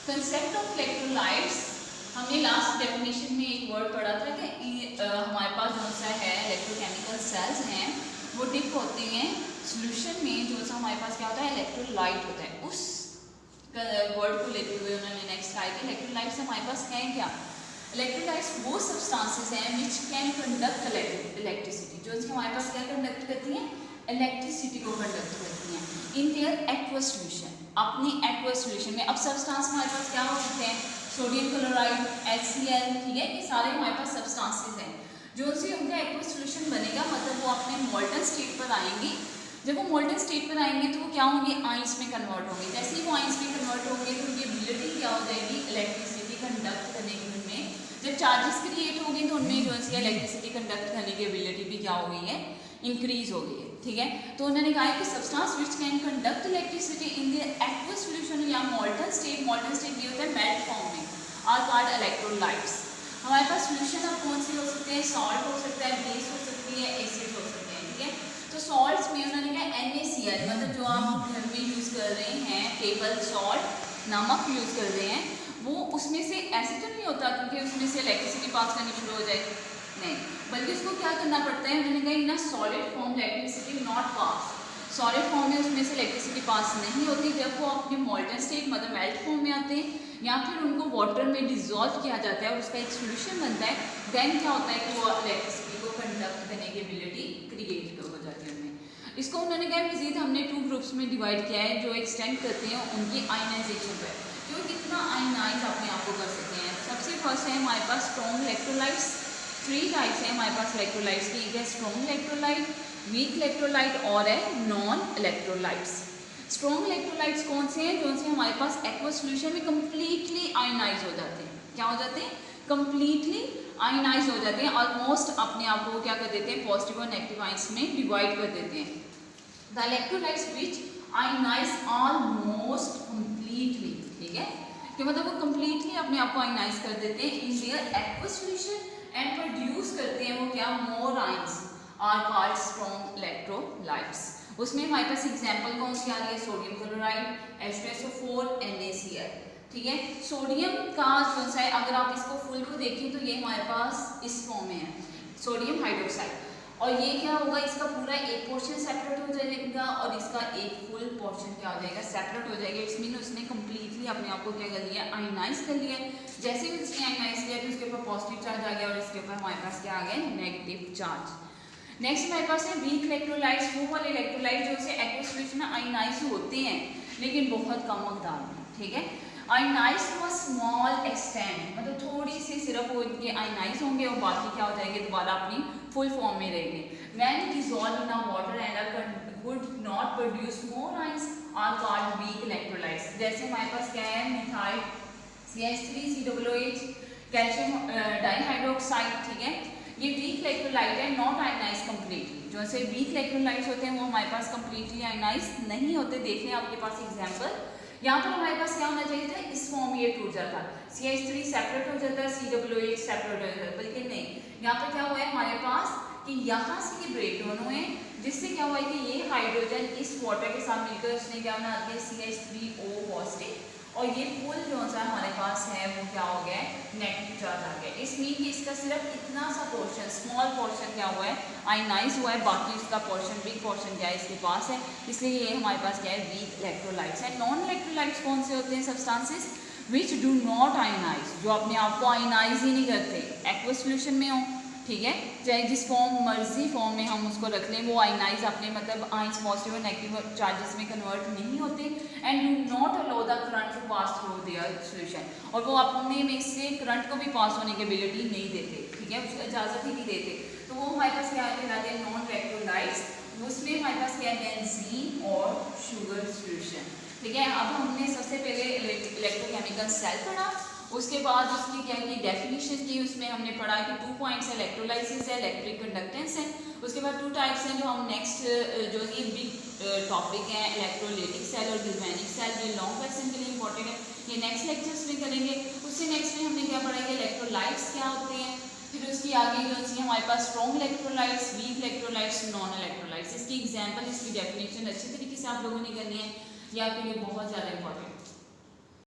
Concept of electrolytes, हमने last definition में एक वर्ड पढ़ा था कि हमारे पास जो सा है इलेक्ट्रोकेमिकल सेल्स हैं वो डिप होते हैं सोल्यूशन में, जो सा हमारे पास क्या होता है इलेक्ट्रोलाइट होता है। उस वर्ड को लेते हुए उन्होंने नेक्स्ट कहा कि इलेक्ट्रोलाइट्स हमारे पास हैं क्या। इलेक्ट्रोलाइट्स वो सब्सटेंसेस हैं विच कैन कंडक्ट इलेक्ट्रिसिटी, जो हमारे पास क्या कंडक्ट करती हैं, इलेक्ट्रिसिटी को कंडक्ट करती हैं इन देयर एक्वस सोल्यूशन, अपनी एक्वस सोल्यूशन में। अब सब्सटेंस हमारे पास क्या हो सकते हैं, सोडियम क्लोराइड, HCl, ठीक है, ये सारे हमारे पास सब्सटेंसेस हैं। जो उनसे उनका एक्वस सोल्यूशन बनेगा, मतलब वो अपने मोल्टन स्टेट पर आएंगे। जब वो मोल्टन स्टेट पर आएंगे तो वो क्या होंगे, आइंस में कन्वर्ट होंगे। जैसे ही वो आइंस में कन्वर्ट होंगे तो उनकी एबिलिटी क्या हो जाएगी, इलेक्ट्रिसिटी कंडक्ट करने की उनमें, जब चार्जेस क्रिएट होंगे तो उनमें जो है इलेक्ट्रिसिटी कंडक्ट करने की एबिलिटी भी क्या हो गई है, इंक्रीज हो गई है, ठीक है। तो उन्होंने कहा कि substance which can conduct electricity in the aqueous solution या मोल्टन स्टेट ये होता है मेल्ट फॉर्म में, आर कॉल्ड इलेक्ट्रोलाइट्स। हमारे पास सॉल्यूशन अब कौन से हो सकते हैं, सॉल्ट हो सकता है, बेस हो सकती है, एसिड हो सकते हैं, ठीक है। तो सॉल्ट्स में उन्होंने कहा NaCl, मतलब जो आप घर में यूज़ कर रहे हैं टेबल सॉल्ट, नमक यूज़ कर रहे हैं, वो उसमें से ऐसे तो नहीं होता क्योंकि उसमें से इलेक्ट्रिसिटी पास करनी शुरू हो जाएगी, नहीं, बल्कि उसको क्या करना पड़ता है, उन्होंने कहा in a solid form electricity not pass, solid form में उसमें से इलेक्ट्रिसिटी पास नहीं होती। जब वो अपने मोल्टन स्टेट मतलब मेल्ट फॉर्म में आते हैं या फिर उनको वाटर में डिजोल्व किया जाता है और उसका एक सोल्यूशन बनता है, देन क्या होता है कि वो इलेक्ट्रिसिटी को कंडक्ट करने की एबिलिटी क्रिएट हो जाती है उनमें। इसको उन्होंने कहा मजीद हमने 2 ग्रुप्स में डिवाइड किया है, जो एक्सटेंड करते हैं उनकी आयनाइजेशन पर, जो कितना आयनाइज अपने आप को कर सकते हैं। सबसे फर्स्ट है हमारे पास स्ट्रॉन्ग इलेक्ट्रोलाइट्स। 3 टाइप्स हैं हमारे पास इलेक्ट्रोलाइट्स की, एक है स्ट्रॉन्ग इलेक्ट्रोलाइट, वीक इलेक्ट्रोलाइट और है नॉन इलेक्ट्रोलाइट्स। स्ट्रॉन्ग इलेक्ट्रोलाइट्स कौन से हैं, जो से हमारे पास एक्वस सॉल्यूशन में कम्प्लीटली आयनाइज हो जाते हैं, क्या हो जाते हैं, कम्प्लीटली आयनाइज हो जाते हैं, ऑलमोस्ट अपने आप को क्या कर देते हैं, पॉजिटिव और नेगेटिव आयंस में डिवाइड कर देते हैं। The electrolytes which ionize almost completely, ठीक है, कि मतलब वो कम्प्लीटली अपने आप को आयनाइज कर देते हैं in their aqueous solution and produce करते हैं वो क्या, more ions, are called strong electrolytes. उसमें हमारे पास एग्जांपल कौन सी आ रही है, सोडियम क्लोराइड, H2SO4, NaCl, ठीक है। सोडियम का जो सा है, अगर आप इसको फुल को देखें तो ये हमारे पास इस फॉर्म में है, सोडियम हाइड्रोक्साइड, और ये क्या होगा, इसका पूरा एक पोर्शन सेपरेट हो जाएगा और इसका एक फुल पोर्शन क्या हो जाएगा, सेपरेट हो जाएगा। इट्स मीन उसने कम्प्लीटली अपने आप को क्या कर लिया, आयनाइज कर लिया। जैसे ही उसने आयनाइज किया तो उसके ऊपर पॉजिटिव चार्ज आ गया और इसके ऊपर हमारे पास क्या आ गया, नेगेटिव चार्ज। नेक्स्ट हमारे पास है वीक इलेक्ट्रोलाइट्स, वो वाले इलेक्ट्रोलाइट जो से एक्वस सॉल्यूशन में आयनाइज होते हैं लेकिन बहुत कम मकदार में, ठीक है। Ionise to a small extent, मतलब थोड़ी सी सिर्फ वो इनके आयनाइज होंगे और बाकी क्या हो जाएंगे, दोबारा अपनी फुल फॉर्म में रहेंगे। When dissolve in a water and would not produce more ions are called weak electrolytes. जैसे हमारे पास क्या है, मिथाइल CH3COOH, कैल्शियम डाइहाइड्रोक्साइड, ठीक है, ये वीक इलेक्ट्रोलाइट है, नॉट आयनाइज कम्प्लीटली। जो से वीक इलेक्ट्रोलाइट्स होते हैं वो हमारे पास कम्प्लीटली आयनाइज नहीं होते। देख लें आपके पास एग्जाम्पल, यहाँ पर हमारे पास क्या होना चाहिए था, इस फॉर्म में ये टूट जाता, CH3 सेपरेट हो जाता है, COOH सेपरेट हो जाता है, बल्कि नहीं, यहाँ पर क्या हुआ है हमारे पास कि यहाँ से ये ब्रेक डाउन हुए, जिससे क्या हुआ है कि ये हाइड्रोजन इस वाटर के साथ मिलकर उसने क्या बना दिया, CH3O पॉजिटिव, और ये फुल जो सा हमारे पास है वो क्या हो गया है, नेगेटिव चार्ज आ गया। इसमें इसका सिर्फ इतना सा पोर्शन, स्मॉल पोर्शन क्या हुआ है, आयनाइज हुआ है, बाकी इसका पोर्शन, बिग पोर्शन क्या है इसके पास है, इसलिए ये हमारे पास क्या है, वीक इलेक्ट्रोलाइट्स है। नॉन इलेक्ट्रोलाइट्स कौन से होते हैं, substances which do not ionise, जो अपने आप को आयनाइज ही नहीं करते, एक्वस सॉल्यूशन में हो, ठीक है, चाहे जिस फॉर्म मर्जी फॉर्म में हम उसको रख लें, वो आयनाइज अपने मतलब आइंस पॉजिटिव और नेगेटिव चार्जेस में कन्वर्ट नहीं होते and do not allow the current to pass through their solution, और वो अपने में से करंट को भी पास होने की एबिलिटी नहीं देते, ठीक है, उसको इजाज़त ही नहीं देते। तो वो हमारे पास क्या कहलाते हैं, नॉन इलेक्ट्रोलाइट्स। उसमें हमारे पास क्या है, बेंजीन और शुगर सॉल्यूशन, ठीक है। अब हमने सबसे पहले इलेक्ट्रोकेमिकल सेल पढ़ा, उसके बाद उसकी क्या की डेफिनेशन की, उसमें हमने पढ़ा कि 2 पॉइंट्स है, इलेक्ट्रोलाइसिस है, इलेक्ट्रिक कंडक्टेंस है। उसके बाद 2 टाइप्स हैं जो हम नेक्स्ट जो ये बिग टॉपिक है, इलेक्ट्रोलाइटिक सेल और गैल्वेनिक सेल, ये लॉन्ग क्वेश्चन के लिए इंपॉर्टेंट है, ये नेक्स्ट लेक्चर्स में करेंगे। उससे नेक्स्ट में हमने क्या पढ़ाएंगे, इलेक्ट्रोलाइट्स क्या होते हैं, फिर उसकी आगे जो सी हमारे पास strong electrolytes, weak electrolytes, non electrolytes, इसकी एग्जाम्पल, इसकी डेफिनेशन अच्छी तरीके से आप लोगों ने करनी है, ये आपके लिए बहुत ज़्यादा इंपॉर्टेंट है।